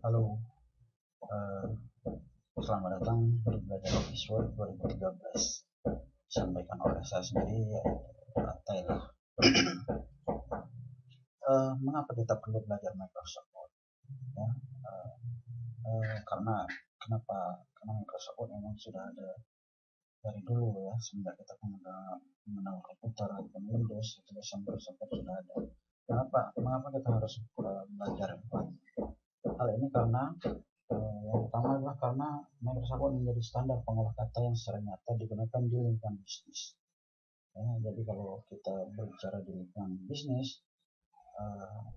Halo, eh, selamat datang di Belajar Office Word 2013. Disampaikan oleh saya sendiri, Taylor. Mengapa kita perlu belajar Microsoft Word? Ya, karena Microsoft Word memang sudah ada dari dulu ya, semenjak kita mengenal komputer ataupun Windows itu Microsoft Word sudah ada. Mengapa kita harus belajar? Hal ini karena yang pertama adalah karena Microsoft Word menjadi standar pengolah kata yang secara nyata digunakan di lingkungan bisnis. Jadi kalau kita berbicara di lingkungan bisnis,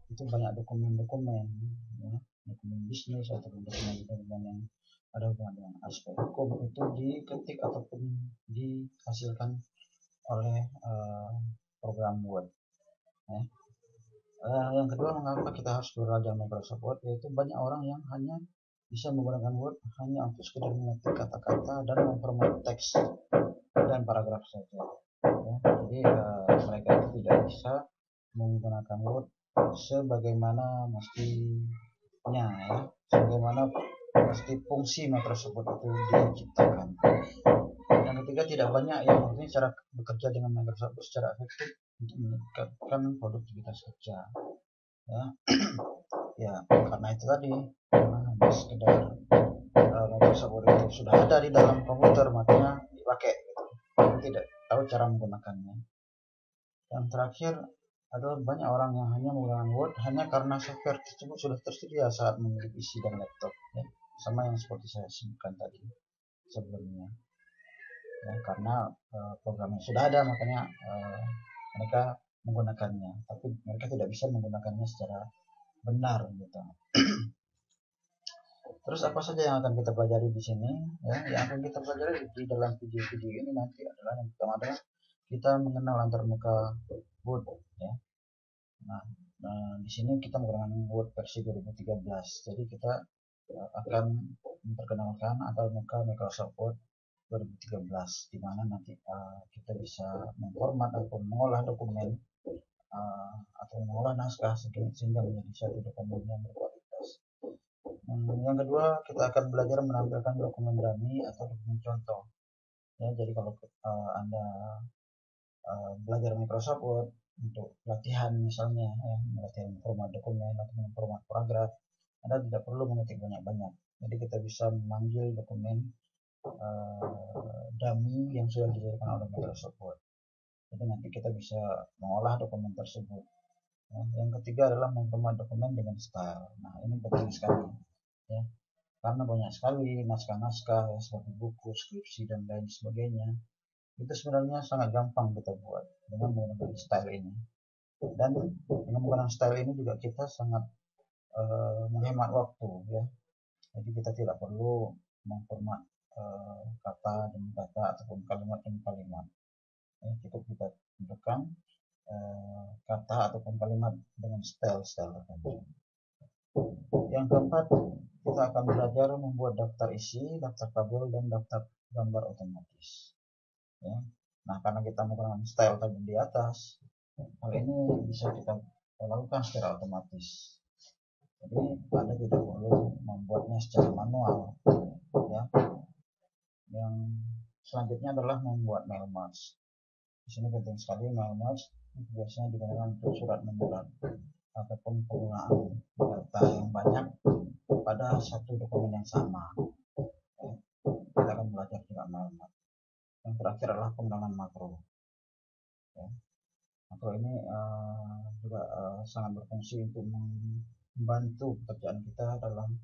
itu banyak dokumen-dokumen, dokumen bisnis ataupun dokumen-dokumen yang ada hubungan dengan aspek hukum itu diketik ataupun dihasilkan oleh program Word. Yang kedua, mengapa kita harus belajar Microsoft Word, yaitu banyak orang yang hanya bisa menggunakan Word hanya untuk sekedar mengetik kata-kata dan memformat teks dan paragraf saja. Jadi mereka itu tidak bisa menggunakan Word sebagaimana mestinya, sebagaimana mesti fungsi Microsoft Word itu diciptakan. Yang ketiga, tidak banyak yang artinya cara bekerja dengan Microsoft Word secara efektif untuk meningkatkan produktivitas kerja. Ya, karena itu tadi, karena hanya sekedar Microsoft Word itu sudah ada di dalam komputer, makanya dipakai gitu. Tidak tahu cara menggunakannya. Yang terakhir adalah banyak orang yang hanya menggunakan Word hanya karena software tersebut sudah tersedia saat memiliki PC dan laptop, sama yang seperti saya sebutkan tadi sebelumnya. Karena programnya sudah ada, makanya mereka menggunakannya, tapi mereka tidak bisa menggunakannya secara benar gitu. Terus apa saja yang akan kita pelajari di sini? Yang akan kita pelajari di dalam video-video ini nanti adalah yang pertama adalah kita mengenal antarmuka Word. Nah, di sini kita menggunakan Word versi 2013. Jadi kita akan memperkenalkan antarmuka Microsoft Word 2013, di mana nanti kita bisa memformat ataupun mengolah dokumen atau mengolah naskah sehingga menjadi satu dokumen yang berkualitas. Yang kedua, kita akan belajar menampilkan dokumen dummy atau dokumen contoh. Jadi kalau Anda belajar Microsoft Word untuk latihan misalnya, latihan format dokumen atau format paragraf, Anda tidak perlu mengetik banyak-banyak. Jadi kita bisa memanggil dokumen dummy yang sudah disediakan oleh Microsoft Word. Jadi nanti kita bisa mengolah dokumen tersebut. Yang ketiga adalah memformat dokumen dengan style. Nah, ini penting sekali, karena banyak sekali naskah-naskah seperti buku, skripsi dan lain sebagainya. Itu sebenarnya sangat gampang kita buat dengan menggunakan style ini. Dan dengan menggunakan style ini juga kita sangat menghemat waktu, Jadi kita tidak perlu memformat kata demi kata ataupun kalimat demi kalimat. Cukup kita tentukan kata ataupun kalimat dengan style tertentu. Yang keempat, kita akan belajar membuat daftar isi, daftar tabel, dan daftar gambar otomatis. Nah, karena kita menggunakan style tadi di atas, hal ini bisa kita lakukan secara otomatis. Jadi Anda tidak perlu membuatnya secara manual. Yang selanjutnya adalah membuat mail merge. Di sini penting sekali. Mail merge biasanya digunakan untuk surat menyurat ataupun penggunaan data yang banyak pada satu dokumen yang sama. Kita akan belajar juga mail merge. Yang terakhir adalah pengenalan makro. Makro ini juga sangat berfungsi untuk membantu pekerjaan kita dalam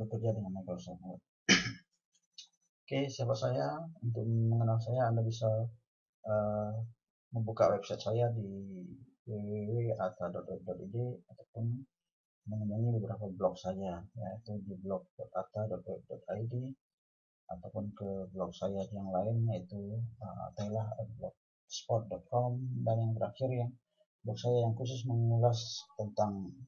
bekerja dengan Microsoft Word. Oke, siapa saya? Untuk mengenal saya, Anda bisa membuka website saya di www.ata.web.id ataupun mengunjungi beberapa blog saya, yaitu di blog.ata.web.id ataupun ke blog saya yang lain, yaitu taylor@blogspot.com, dan yang terakhir yang blog saya yang khusus mengulas tentang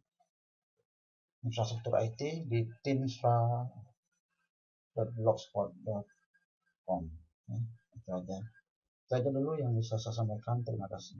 infrastruktur IT di tinsra.blogspot.com. Itu aja dulu yang bisa saya sampaikan. Terima kasih.